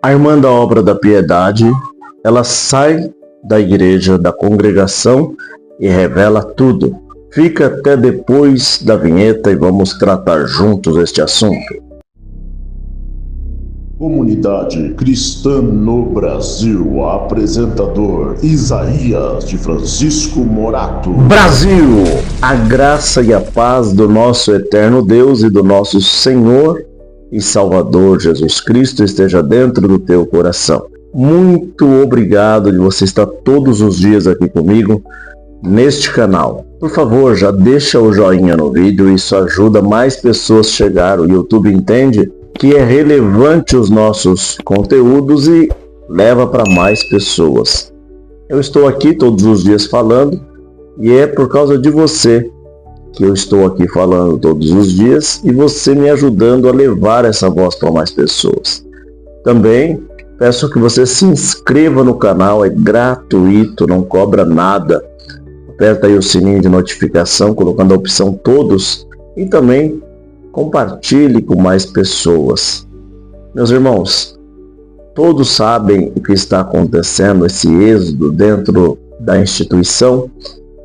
A irmã da Obra da Piedade, ela sai da igreja, da congregação e revela tudo. Fica até depois da vinheta e vamos tratar juntos este assunto. Comunidade Cristã no Brasil, apresentador Isaías de Francisco Morato. Brasil, a graça e a paz do nosso eterno Deus e do nosso Senhor e Salvador Jesus Cristo esteja dentro do teu coração. Muito obrigado de você estar todos os dias aqui comigo neste canal. Por favor, já deixa o joinha no vídeo, isso ajuda mais pessoas a chegar. O YouTube entende que é relevante os nossos conteúdos e leva para mais pessoas. Eu estou aqui todos os dias falando e é por causa de você que eu estou aqui falando todos os dias e você me ajudando a levar essa voz para mais pessoas. Também peço que você se inscreva no canal, é gratuito, não cobra nada. Aperta aí o sininho de notificação, colocando a opção todos e também compartilhe com mais pessoas. Meus irmãos, todos sabem o que está acontecendo, esse êxodo dentro da instituição,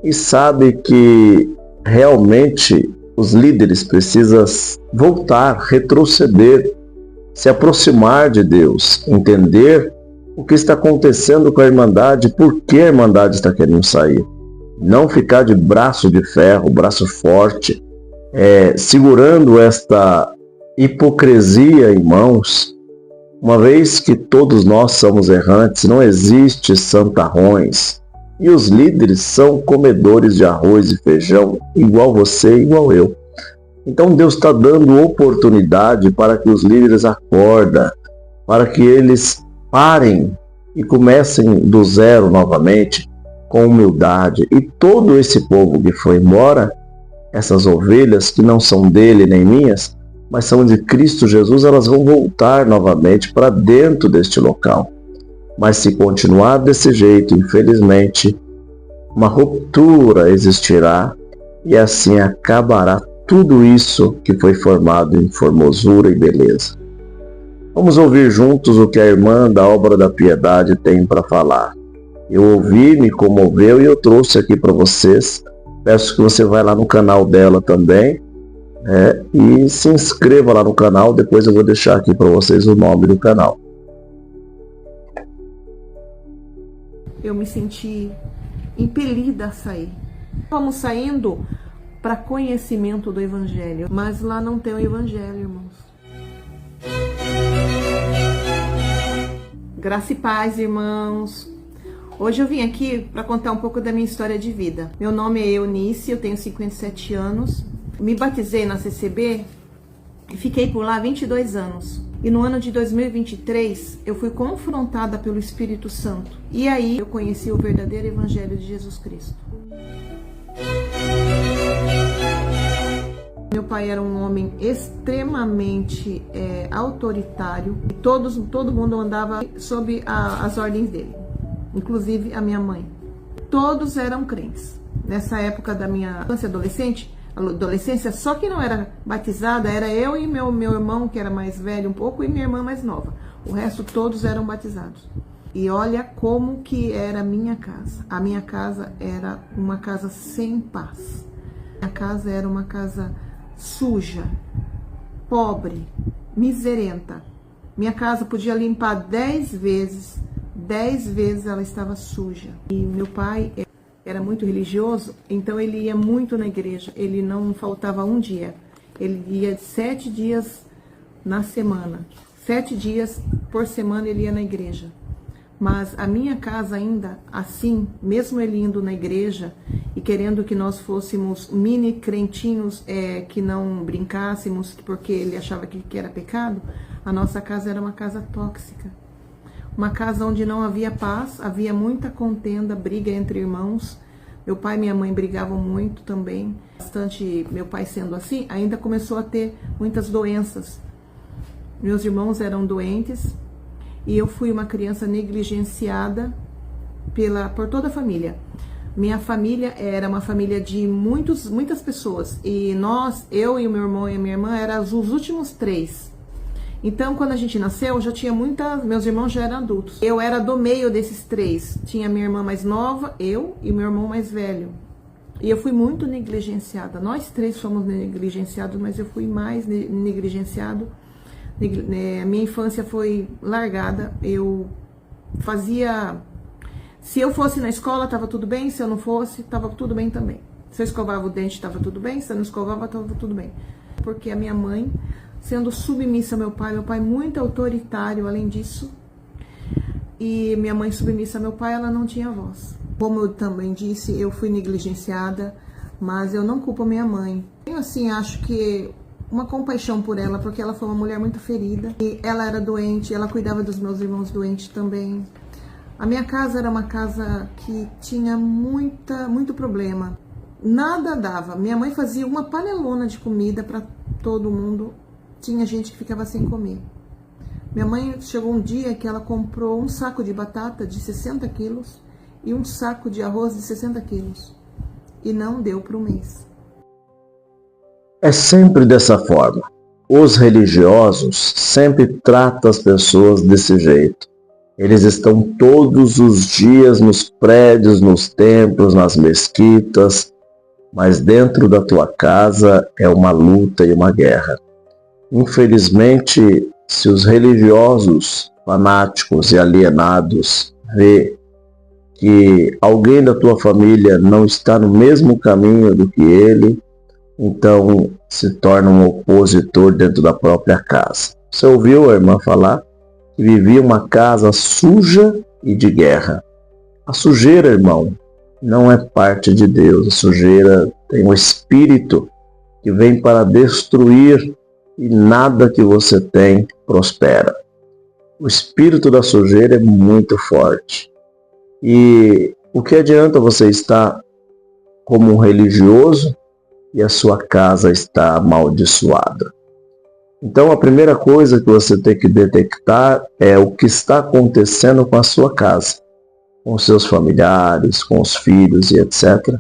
e sabem que realmente os líderes precisam voltar, retroceder, se aproximar de Deus, entender o que está acontecendo com a Irmandade, por que a Irmandade está querendo sair. Não ficar de braço de ferro, braço forte, segurando esta hipocrisia em mãos, uma vez que todos nós somos errantes, não existe santarrões, e os líderes são comedores de arroz e feijão, igual você, igual eu. Então Deus está dando oportunidade para que os líderes acordem, para que eles parem e comecem do zero novamente, com humildade. E todo esse povo que foi embora, essas ovelhas que não são dele nem minhas, mas são de Cristo Jesus, elas vão voltar novamente para dentro deste local. Mas se continuar desse jeito, infelizmente, uma ruptura existirá e assim acabará tudo isso que foi formado em formosura e beleza. Vamos ouvir juntos o que a irmã da Obra da Piedade tem para falar. Eu ouvi, me comoveu e eu trouxe aqui para vocês. Peço que você vá lá no canal dela também e se inscreva lá no canal. Depois eu vou deixar aqui para vocês o nome do canal. Eu me senti impelida a sair. Estamos saindo para conhecimento do Evangelho, mas lá não tem o Evangelho, irmãos. Graça e paz, irmãos. Hoje eu vim aqui para contar um pouco da minha história de vida. Meu nome é Eunice, eu tenho 57 anos. Me batizei na CCB e fiquei por lá 22 anos. E no ano de 2023, eu fui confrontada pelo Espírito Santo. E aí eu conheci o verdadeiro Evangelho de Jesus Cristo. Meu pai era um homem extremamente autoritário. E todo mundo andava sob as ordens dele, inclusive a minha mãe. Todos eram crentes. Nessa época da minha infância adolescência, só que não era batizada, era eu e meu irmão, que era mais velho um pouco, e minha irmã mais nova. O resto todos eram batizados. E olha como que era a minha casa. A minha casa era uma casa sem paz. A minha casa era uma casa suja, pobre, miserenta. Minha casa podia limpar 10 vezes ela estava suja. E meu pai era muito religioso, então ele ia muito na igreja. Ele não faltava um dia. Ele ia 7 dias na semana. 7 dias por semana ele ia na igreja. Mas a minha casa ainda assim, mesmo ele indo na igreja e querendo que nós fôssemos mini crentinhos, que não brincássemos, porque ele achava que era pecado, a nossa casa era uma casa tóxica. Uma casa onde não havia paz, havia muita contenda, briga entre irmãos. Meu pai e minha mãe brigavam muito também. Bastante, meu pai sendo assim, ainda começou a ter muitas doenças. Meus irmãos eram doentes e eu fui uma criança negligenciada por toda a família. Minha família era uma família de muitas pessoas. E eu e o meu irmão e a minha irmã eram os últimos 3. Então, quando a gente nasceu, já tinha meus irmãos já eram adultos. Eu era do meio desses três. Tinha minha irmã mais nova, eu e meu irmão mais velho. E eu fui muito negligenciada. Nós três fomos negligenciados, mas eu fui mais negligenciado. A minha infância foi largada. Eu fazia... Se eu fosse na escola, estava tudo bem. Se eu não fosse, estava tudo bem também. Se eu escovava o dente, estava tudo bem. Se eu não escovava, estava tudo bem. Porque a minha mãe, sendo submissa ao meu pai muito autoritário, além disso, e minha mãe submissa ao meu pai, ela não tinha voz. Como eu também disse, eu fui negligenciada, mas eu não culpo a minha mãe. Eu, assim, acho que uma compaixão por ela, porque ela foi uma mulher muito ferida, e ela era doente, ela cuidava dos meus irmãos doentes também. A minha casa era uma casa que tinha muito problema. Nada dava. Minha mãe fazia uma panelona de comida para todo mundo. Tinha gente que ficava sem comer. Minha mãe chegou um dia que ela comprou um saco de batata de 60 quilos e um saco de arroz de 60 quilos. E não deu para um mês. É sempre dessa forma. Os religiosos sempre tratam as pessoas desse jeito. Eles estão todos os dias nos prédios, nos templos, nas mesquitas, mas dentro da tua casa é uma luta e uma guerra. Infelizmente, se os religiosos, fanáticos e alienados vê que alguém da tua família não está no mesmo caminho do que ele, então se torna um opositor dentro da própria casa. Você ouviu a irmã falar que vivia uma casa suja e de guerra. A sujeira, irmão, não é parte de Deus. A sujeira tem um espírito que vem para destruir e nada que você tem prospera. O espírito da sujeira é muito forte. E o que adianta você estar como um religioso e a sua casa está amaldiçoada? Então a primeira coisa que você tem que detectar é o que está acontecendo com a sua casa, com os seus familiares, com os filhos e etc.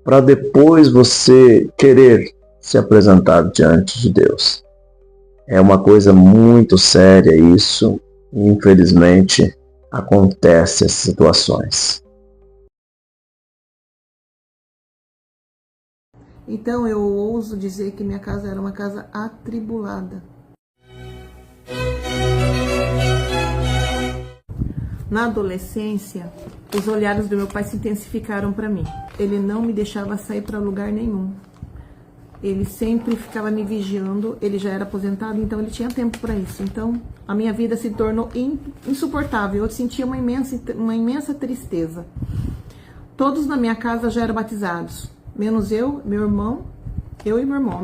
Para depois você querer se apresentar diante de Deus. É uma coisa muito séria isso, e infelizmente acontecem essas situações. Então eu ouso dizer que minha casa era uma casa atribulada. Na adolescência, os olhares do meu pai se intensificaram para mim. Ele não me deixava sair para lugar nenhum. Ele sempre ficava me vigiando. Ele já era aposentado, então ele tinha tempo para isso. Então a minha vida se tornou insuportável. Eu sentia uma imensa tristeza. Todos na minha casa já eram batizados, menos eu, meu irmão, eu e meu irmão.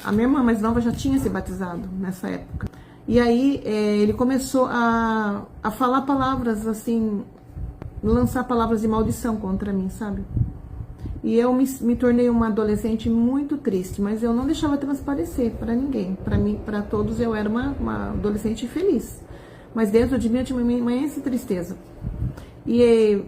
A minha irmã mais nova já tinha se batizado nessa época. E aí ele começou a falar palavras assim, lançar palavras de maldição contra mim, sabe? E eu me tornei uma adolescente muito triste, mas eu não deixava transparecer para ninguém. Para mim, para todos, eu era uma adolescente feliz. Mas dentro de mim eu tinha uma imensa tristeza. E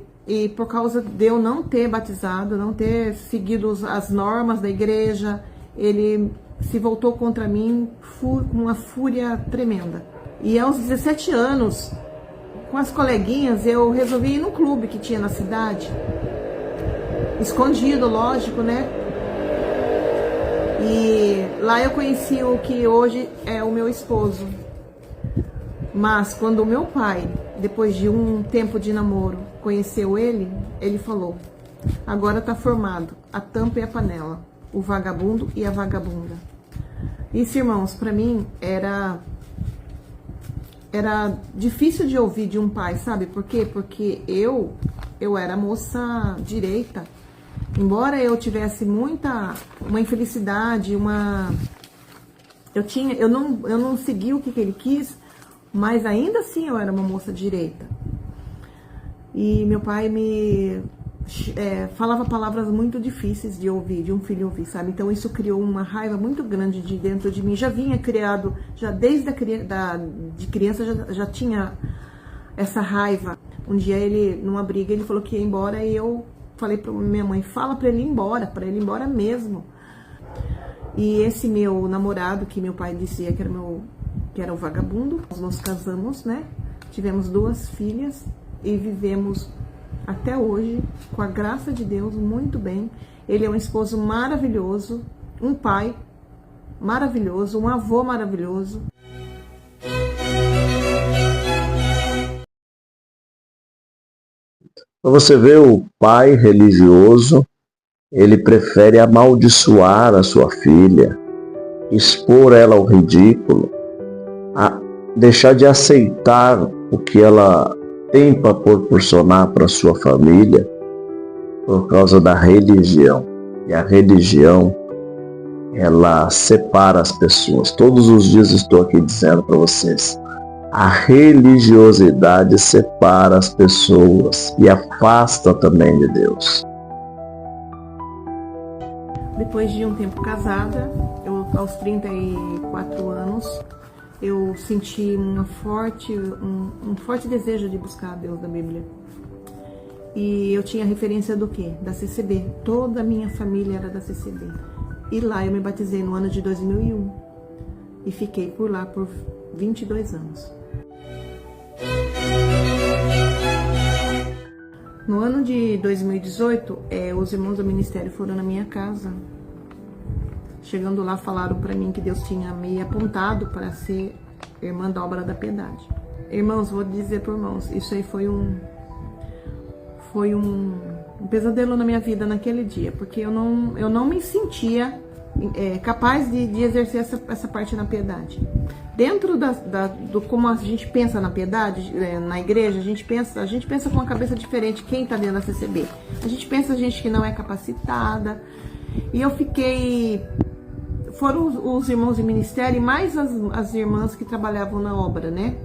por causa de eu não ter batizado, não ter seguido as normas da igreja, ele se voltou contra mim com uma fúria tremenda. E aos 17 anos, com as coleguinhas, eu resolvi ir num clube que tinha na cidade. Escondido, lógico, né? E lá eu conheci o que hoje é o meu esposo. Mas quando o meu pai, depois de um tempo de namoro, conheceu ele, ele falou: agora tá formado a tampa e a panela, o vagabundo e a vagabunda. Isso, irmãos, para mim era difícil de ouvir de um pai, sabe? Por quê? Porque eu era moça direita. Embora eu tivesse uma infelicidade, eu não segui o que ele quis, mas ainda assim eu era uma moça direita. E meu pai me falava palavras muito difíceis de ouvir, de um filho ouvir, sabe? Então isso criou uma raiva muito grande de dentro de mim. Já vinha criado, já desde de criança já tinha essa raiva. Um dia ele, numa briga, ele falou que ia embora e eu falei pra minha mãe: fala pra ele ir embora mesmo. E esse meu namorado, que meu pai dizia que era meu que era o vagabundo. Nós nos casamos, né? Tivemos 2 filhas e vivemos até hoje, com a graça de Deus, muito bem. Ele é um esposo maravilhoso, um pai maravilhoso, um avô maravilhoso. Você vê, o pai religioso, ele prefere amaldiçoar a sua filha, expor ela ao ridículo, deixar de aceitar o que ela tem para proporcionar para sua família por causa da religião. E a religião, ela separa as pessoas. Todos os dias estou aqui dizendo para vocês, a religiosidade separa as pessoas e afasta também de Deus. Depois de um tempo casada, aos 34 anos, eu senti um forte desejo de buscar a Deus da Bíblia. E eu tinha referência do quê? Da CCB. Toda a minha família era da CCB. E lá eu me batizei no ano de 2001. E fiquei por lá por 22 anos. No ano de 2018, os irmãos do ministério foram na minha casa. Chegando lá, falaram para mim que Deus tinha me apontado para ser irmã da Obra da Piedade. Irmãos, vou dizer para irmãos, isso aí foi um pesadelo na minha vida naquele dia, porque eu não me sentia capaz de exercer essa parte na piedade. Dentro do como a gente pensa na piedade, na igreja, a gente pensa com uma cabeça diferente. Quem está dentro da CCB? A gente pensa gente que não é capacitada. E eu fiquei... Foram os irmãos de ministério e mais as irmãs que trabalhavam na obra, né?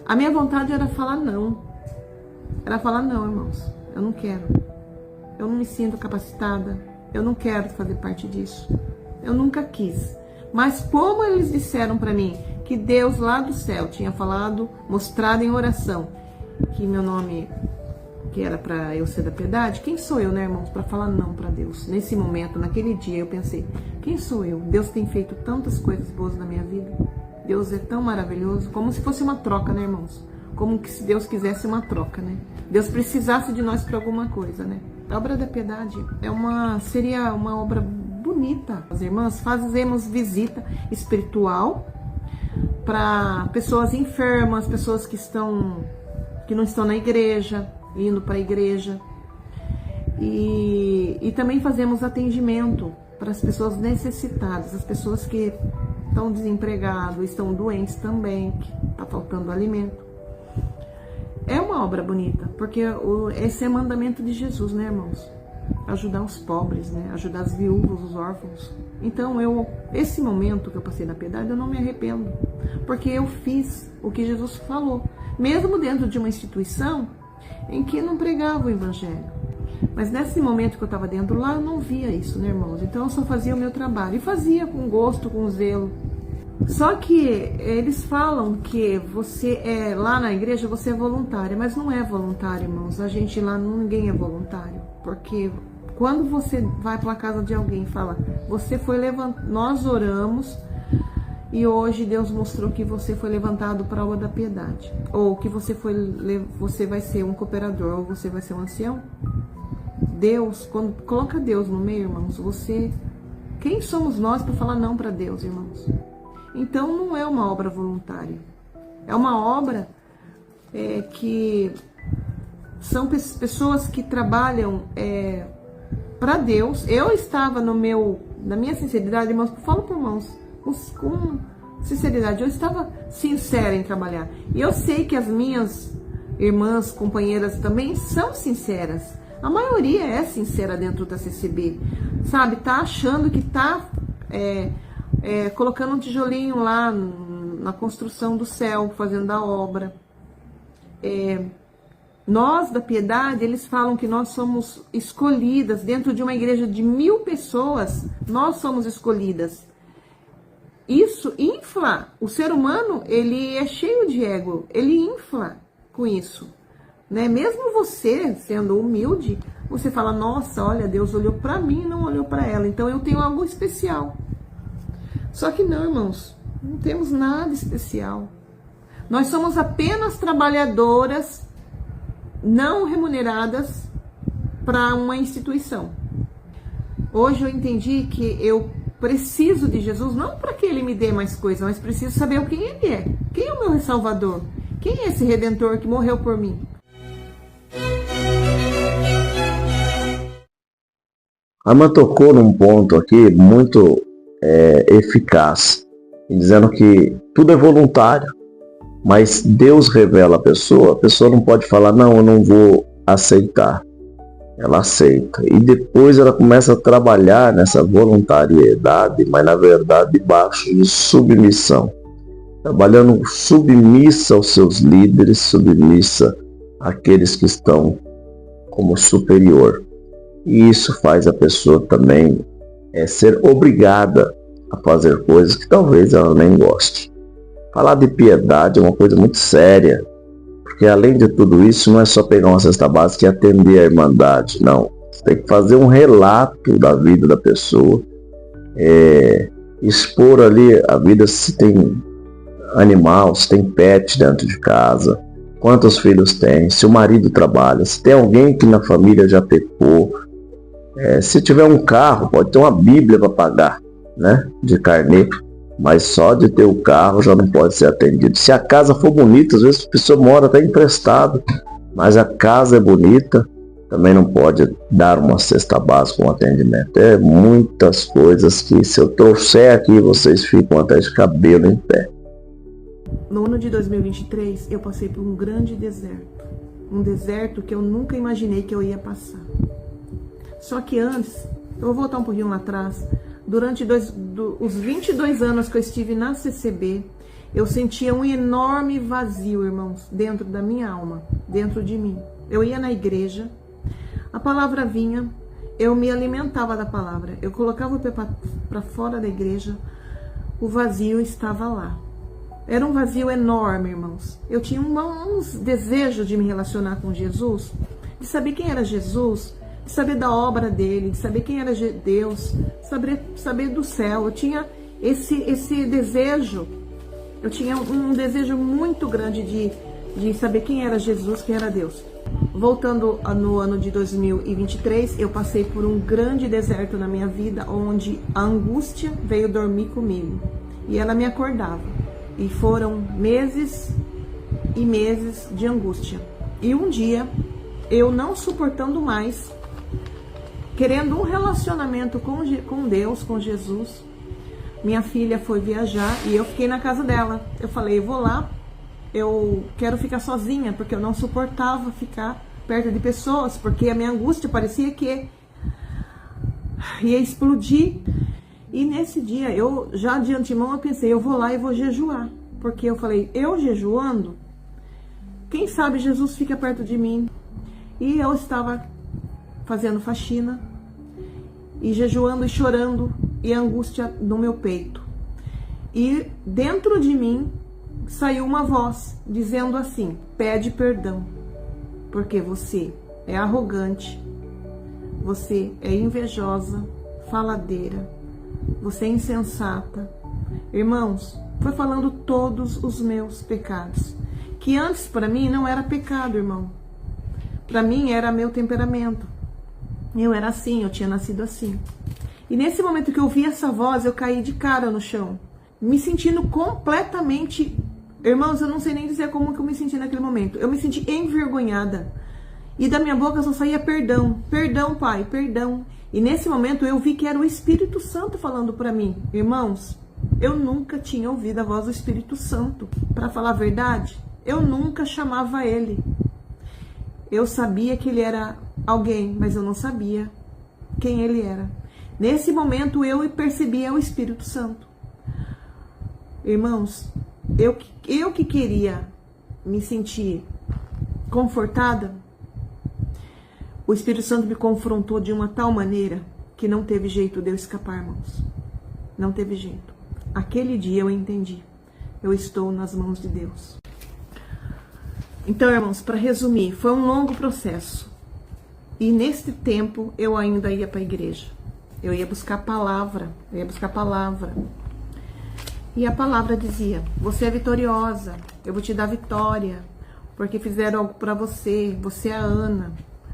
A minha vontade era falar não. Era falar não, irmãos. Eu não quero. Eu não me sinto capacitada. Eu não quero fazer parte disso. Eu nunca quis. Mas como eles disseram para mim que Deus lá do céu tinha falado, mostrado em oração, que meu nome, que era para eu ser da piedade, quem sou eu, né, irmãos, para falar não para Deus? Nesse momento, naquele dia, eu pensei, quem sou eu? Deus tem feito tantas coisas boas na minha vida. Deus é tão maravilhoso, como se fosse uma troca, né, irmãos? Como que se Deus quisesse uma troca, né? Deus precisasse de nós para alguma coisa, né? A Obra da Piedade seria uma obra bonita. As irmãs fazemos visita espiritual para pessoas enfermas, pessoas que não estão na igreja, indo para a igreja. E também fazemos atendimento para as pessoas necessitadas, as pessoas que estão desempregadas, estão doentes também, que está faltando alimento. É uma obra bonita, porque esse é o mandamento de Jesus, né, irmãos? Ajudar os pobres, né? Ajudar as viúvas, os órfãos. Então, esse momento que eu passei na piedade, eu não me arrependo, porque eu fiz o que Jesus falou, mesmo dentro de uma instituição em que não pregava o evangelho. Mas nesse momento que eu estava dentro lá, eu não via isso, né, irmãos? Então, eu só fazia o meu trabalho, e fazia com gosto, com zelo. Só que eles falam que você lá na igreja você é voluntária, mas não é voluntário, irmãos. A gente lá, ninguém é voluntário, porque quando você vai para a casa de alguém e fala, você foi levantado, nós oramos e hoje Deus mostrou que você foi levantado para a obra da piedade, ou que você vai ser um cooperador, ou você vai ser um ancião. Deus, quando coloca Deus no meio, irmãos, quem somos nós para falar não para Deus, irmãos? Então, não é uma obra voluntária. É uma obra que são pessoas que trabalham para Deus. Eu estava na minha sinceridade, irmãos, falo por irmãos, com sinceridade, eu estava sincera em trabalhar. E eu sei que as minhas irmãs, companheiras também são sinceras. A maioria é sincera dentro da CCB, sabe? Tá achando que tá... colocando um tijolinho lá na construção do céu, fazendo a obra. Nós da piedade, eles falam que nós somos escolhidas dentro de uma igreja de 1000 pessoas, nós somos escolhidas. Isso infla. O ser humano, ele é cheio de ego, ele infla com isso, né? Mesmo você sendo humilde, você fala, nossa, olha, Deus olhou para mim e não olhou para ela, então eu tenho algo especial. Só que não, irmãos, Não temos nada especial. Nós somos apenas trabalhadoras não remuneradas para uma instituição. Hoje eu entendi que eu preciso de Jesus, não para que Ele me dê mais coisas, mas preciso saber quem Ele é. Quem é o meu Salvador? Quem é esse Redentor que morreu por mim? A irmã tocou num ponto aqui muito eficaz, dizendo que tudo é voluntário, mas Deus revela a pessoa não pode falar, não, eu não vou aceitar. Ela aceita. E depois ela começa a trabalhar nessa voluntariedade, mas na verdade debaixo de submissão. Trabalhando submissa aos seus líderes, submissa àqueles que estão como superior. E isso faz a pessoa também ser obrigada a fazer coisas que talvez ela nem goste. Falar de piedade é uma coisa muito séria, porque além de tudo isso, não é só pegar uma cesta básica e atender a irmandade, não. Você tem que fazer um relato da vida da pessoa, expor ali a vida, se tem animal, se tem pet dentro de casa, quantos filhos tem, se o marido trabalha, se tem alguém que na família já pecou, se tiver um carro, pode ter uma Bíblia para pagar, né, de carnê, mas só de ter o carro já não pode ser atendido. Se a casa for bonita, às vezes a pessoa mora até emprestado, mas a casa é bonita, também não pode dar uma cesta básica, um atendimento. É muitas coisas que se eu trouxer aqui, vocês ficam até de cabelo em pé. No ano de 2023, eu passei por um grande deserto. Um deserto que eu nunca imaginei que eu ia passar. Só que antes, eu vou voltar um pouquinho lá atrás, durante os 22 anos que eu estive na CCB, eu sentia um enorme vazio, irmãos, dentro da minha alma, dentro de mim. Eu ia na igreja, a palavra vinha, eu me alimentava da palavra, eu colocava o pé para fora da igreja, o vazio estava lá. Era um vazio enorme, irmãos. Eu tinha uns desejos de me relacionar com Jesus, de saber quem era Jesus, de saber da obra dele, de saber quem era Deus, saber do céu. Eu tinha esse desejo, eu tinha um desejo muito grande de saber quem era Jesus, quem era Deus. Voltando no ano de 2023, eu passei por um grande deserto na minha vida, onde a angústia veio dormir comigo. E ela me acordava. E foram meses e meses de angústia. E um dia, eu não suportando mais, querendo um relacionamento com Deus, com Jesus, minha filha foi viajar e eu fiquei na casa dela. Eu falei, eu vou lá, eu quero ficar sozinha, porque eu não suportava ficar perto de pessoas, porque a minha angústia parecia que ia explodir. E nesse dia, eu já de antemão eu pensei, eu vou lá e vou jejuar, porque eu falei, eu jejuando, quem sabe Jesus fica perto de mim. E eu estava fazendo faxina, e jejuando e chorando, e a angústia no meu peito. E dentro de mim saiu uma voz dizendo assim, pede perdão, porque você é arrogante, você é invejosa, faladeira, você é insensata. Irmãos, foi falando todos os meus pecados, que antes para mim não era pecado, irmão. Para mim era meu temperamento. Eu era assim, eu tinha nascido assim. E nesse momento que eu ouvi essa voz, eu caí de cara no chão, me sentindo completamente... Irmãos, eu não sei nem dizer como que eu me senti naquele momento. Eu me senti envergonhada. E da minha boca só saía perdão. Perdão, Pai, perdão. E nesse momento eu vi que era o Espírito Santo falando para mim. Irmãos, eu nunca tinha ouvido a voz do Espírito Santo. Para falar a verdade, eu nunca chamava ele. Eu sabia que ele era alguém, mas eu não sabia quem ele era. Nesse momento eu percebia o Espírito Santo. Irmãos, eu que queria me sentir confortada, o Espírito Santo me confrontou de uma tal maneira que não teve jeito de eu escapar, irmãos. Não teve jeito. Aquele dia eu entendi. Eu estou nas mãos de Deus. Então, irmãos, para resumir, foi um longo processo. E nesse tempo eu ainda ia para a igreja. Eu ia buscar a palavra. E a palavra dizia: você é vitoriosa, eu vou te dar vitória, porque fizeram algo para você. Você é a Ana,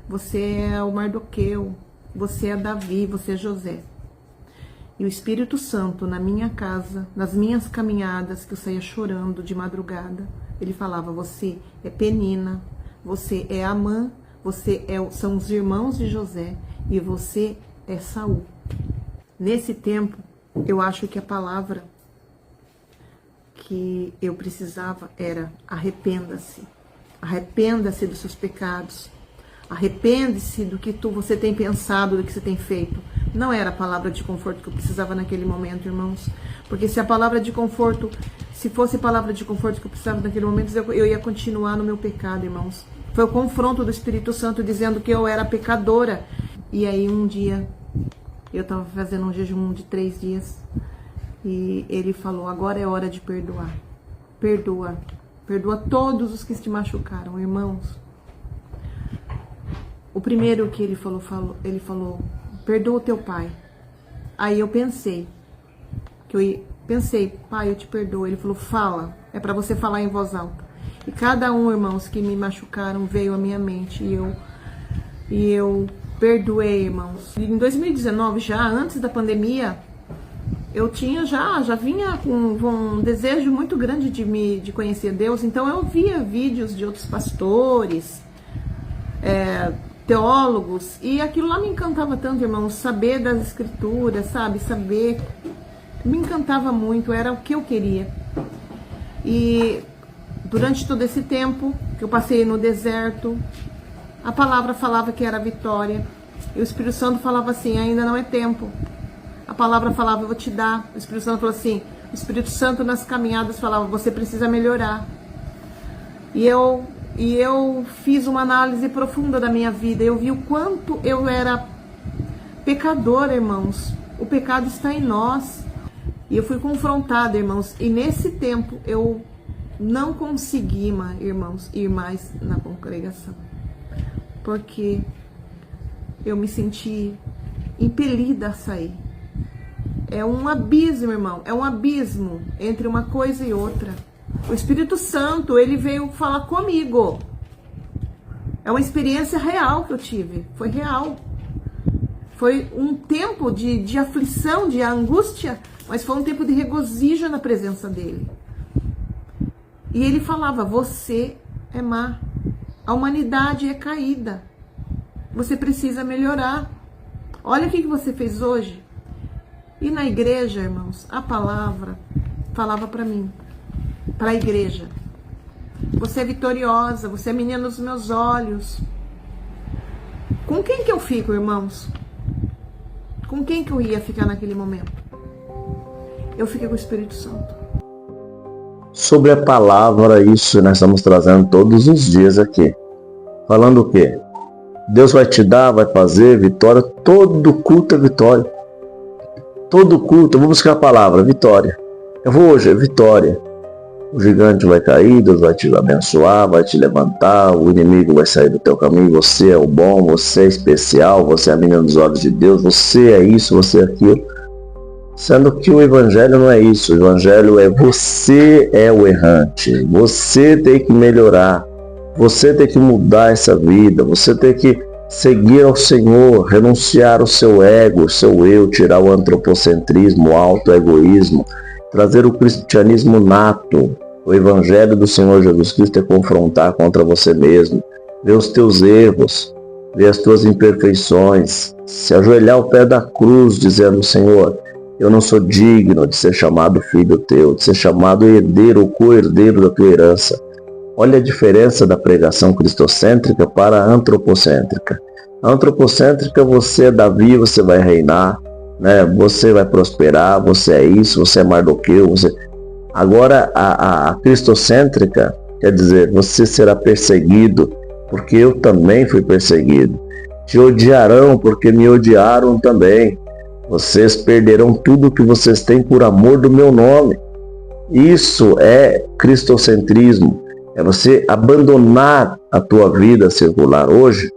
você é o Mardoqueu, você é Davi, você é José. E o Espírito Santo na minha casa, nas minhas caminhadas, que eu saía chorando de madrugada, ele falava: você é Penina, você é Amã, são os irmãos de José e você é Saul. Nesse tempo, eu acho que a palavra que eu precisava era: arrependa-se. Arrependa-se dos seus pecados. Arrepende-se do que você tem pensado, do que você tem feito. Não era a palavra de conforto que eu precisava naquele momento, irmãos. Porque se a palavra de conforto, se fosse a palavra de conforto que eu precisava naquele momento, eu ia continuar no meu pecado, irmãos. Foi o confronto do Espírito Santo dizendo que eu era pecadora. E aí um dia, eu estava fazendo um jejum de 3 dias. E ele falou: agora é hora de perdoar. Perdoa. Perdoa todos os que te machucaram, irmãos. O primeiro que ele falou: perdoa o teu pai. Aí eu pensei, pai, eu te perdoo. Ele falou: fala, é para você falar em voz alta. E cada um, irmãos, que me machucaram veio à minha mente e eu perdoei, irmãos. Em 2019, já antes da pandemia, eu tinha já vinha com um desejo muito grande de conhecer Deus. Então eu via vídeos de outros pastores, teólogos, e aquilo lá me encantava tanto, irmãos, saber das escrituras, sabe, me encantava muito, era o que eu queria. E durante todo esse tempo que eu passei no deserto, a palavra falava que era vitória, e o Espírito Santo falava assim: ainda não é tempo. A palavra falava: eu vou te dar. O Espírito Santo falou assim, o Espírito Santo nas caminhadas falava: você precisa melhorar. E eu fiz uma análise profunda da minha vida. Eu vi o quanto eu era pecadora, irmãos. O pecado está em nós. E eu fui confrontada, irmãos. E nesse tempo eu não consegui, irmãos, ir mais na congregação. Porque eu me senti impelida a sair. É um abismo, irmão. É um abismo entre uma coisa e outra. O Espírito Santo, ele veio falar comigo. É uma experiência real que eu tive. Foi real. Foi um tempo de aflição, de angústia, mas foi um tempo de regozijo na presença dele. E ele falava: você é má. A humanidade é caída. Você precisa melhorar. Olha o que você fez hoje. E na igreja, irmãos, a palavra falava para mim, para a igreja: você é vitoriosa, você é menina dos meus olhos. Com quem que eu fico, irmãos? Com quem que eu ia ficar naquele momento? Eu fiquei com o Espírito Santo. Sobre a palavra, isso nós estamos trazendo todos os dias aqui. Falando o quê? Deus vai te dar, vai fazer vitória. Todo culto é vitória. Todo culto, eu vou buscar a palavra, vitória. Eu vou hoje, é vitória. O gigante vai cair, Deus vai te abençoar, vai te levantar, o inimigo vai sair do teu caminho, você é o bom, você é especial, você é a menina dos olhos de Deus, você é isso, você é aquilo. Sendo que o evangelho não é isso, o evangelho é: você é o errante, você tem que melhorar, você tem que mudar essa vida, você tem que seguir ao Senhor, renunciar o seu ego, o seu eu, tirar o antropocentrismo, o autoegoísmo, trazer o cristianismo nato. O evangelho do Senhor Jesus Cristo é confrontar contra você mesmo, ver os teus erros, ver as tuas imperfeições, se ajoelhar ao pé da cruz dizendo: Senhor, eu não sou digno de ser chamado filho teu, de ser chamado herdeiro ou co-herdeiro da tua herança. Olha a diferença da pregação cristocêntrica para a antropocêntrica. A antropocêntrica, você é Davi, você vai reinar, né? Você vai prosperar, você é isso, você é Mardoqueu. Agora, a cristocêntrica quer dizer: você será perseguido, porque eu também fui perseguido. Te odiarão, porque me odiaram também. Vocês perderão tudo que vocês têm por amor do meu nome. Isso é cristocentrismo. É você abandonar a tua vida circular hoje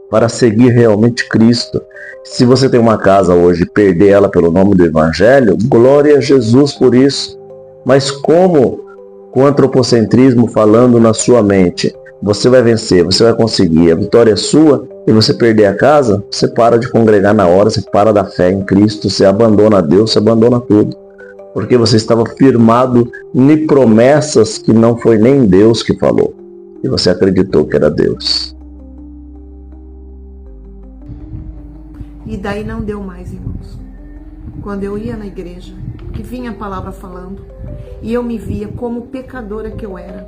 para seguir realmente Cristo. Se você tem uma casa hoje e perder ela pelo nome do Evangelho, glória a Jesus por isso. Mas como com o antropocentrismo falando na sua mente, você vai vencer, você vai conseguir, a vitória é sua, e você perder a casa, você para de congregar na hora, você para da fé em Cristo, você abandona Deus, você abandona tudo. Porque você estava firmado em promessas que não foi nem Deus que falou. E você acreditou que era Deus. E daí não deu mais, irmãos. Quando eu ia na igreja, que vinha a palavra falando, e eu me via como pecadora que eu era,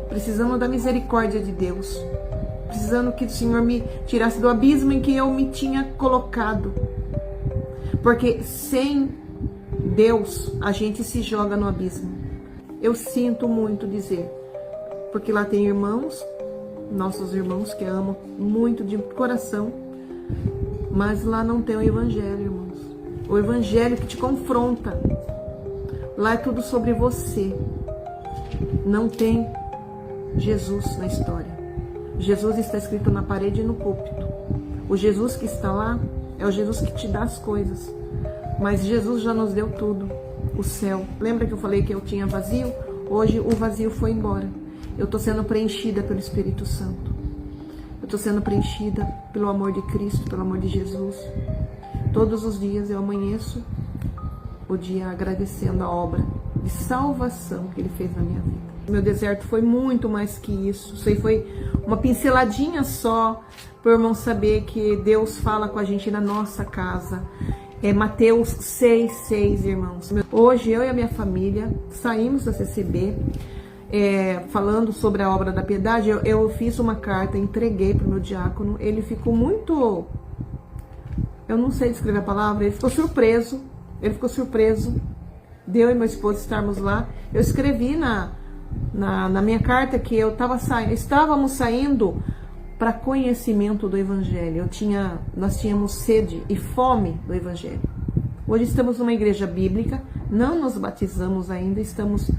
precisando da misericórdia de Deus, precisando que o Senhor me tirasse do abismo em que eu me tinha colocado. Porque sem Deus, a gente se joga no abismo. Eu sinto muito dizer, porque lá tem irmãos, nossos irmãos que amam muito de coração, mas lá não tem o evangelho, irmãos. O evangelho que te confronta. Lá é tudo sobre você. Não tem Jesus na história. Jesus está escrito na parede e no púlpito. O Jesus que está lá é o Jesus que te dá as coisas. Mas Jesus já nos deu tudo. O céu. Lembra que eu falei que eu tinha vazio? Hoje o vazio foi embora. Eu estou sendo preenchida pelo Espírito Santo. Eu estou sendo preenchida pelo amor de Cristo, pelo amor de Jesus. Todos os dias eu amanheço o dia agradecendo a obra de salvação que Ele fez na minha vida. Meu deserto foi muito mais que isso. Isso aí foi uma pinceladinha só, para o irmão saber que Deus fala com a gente na nossa casa. É Mateus 6,6, irmãos. Hoje eu e a minha família saímos da CCB, falando sobre a obra da piedade. Eu fiz uma carta, entreguei para o meu diácono. Ele ficou muito... Eu não sei descrever a palavra. Ele ficou surpreso. De eu e meu esposo estarmos lá. Eu escrevi na minha carta que estávamos saindo para conhecimento do Evangelho. Nós tínhamos sede e fome do Evangelho. Hoje estamos numa igreja bíblica, não nos batizamos ainda, estamos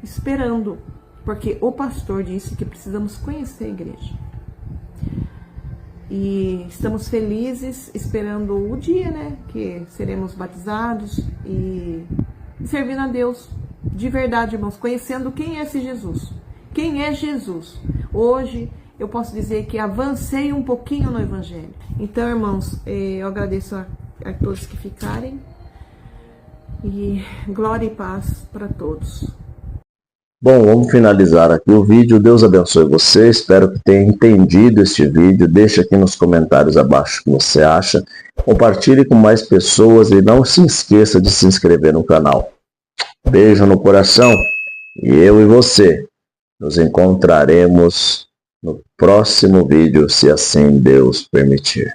esperando, porque o pastor disse que precisamos conhecer a igreja. E estamos felizes, esperando o dia, que seremos batizados e servindo a Deus de verdade, irmãos, conhecendo quem é esse Jesus. Quem é Jesus? Hoje eu posso dizer que avancei um pouquinho no Evangelho. Então, irmãos, eu agradeço a todos que ficarem. E glória e paz para todos. Bom, vamos finalizar aqui o vídeo. Deus abençoe você. Espero que tenha entendido este vídeo. Deixa aqui nos comentários abaixo o que você acha. Compartilhe com mais pessoas e não se esqueça de se inscrever no canal. Beijo no coração. E eu e você nos encontraremos no próximo vídeo, se assim Deus permitir.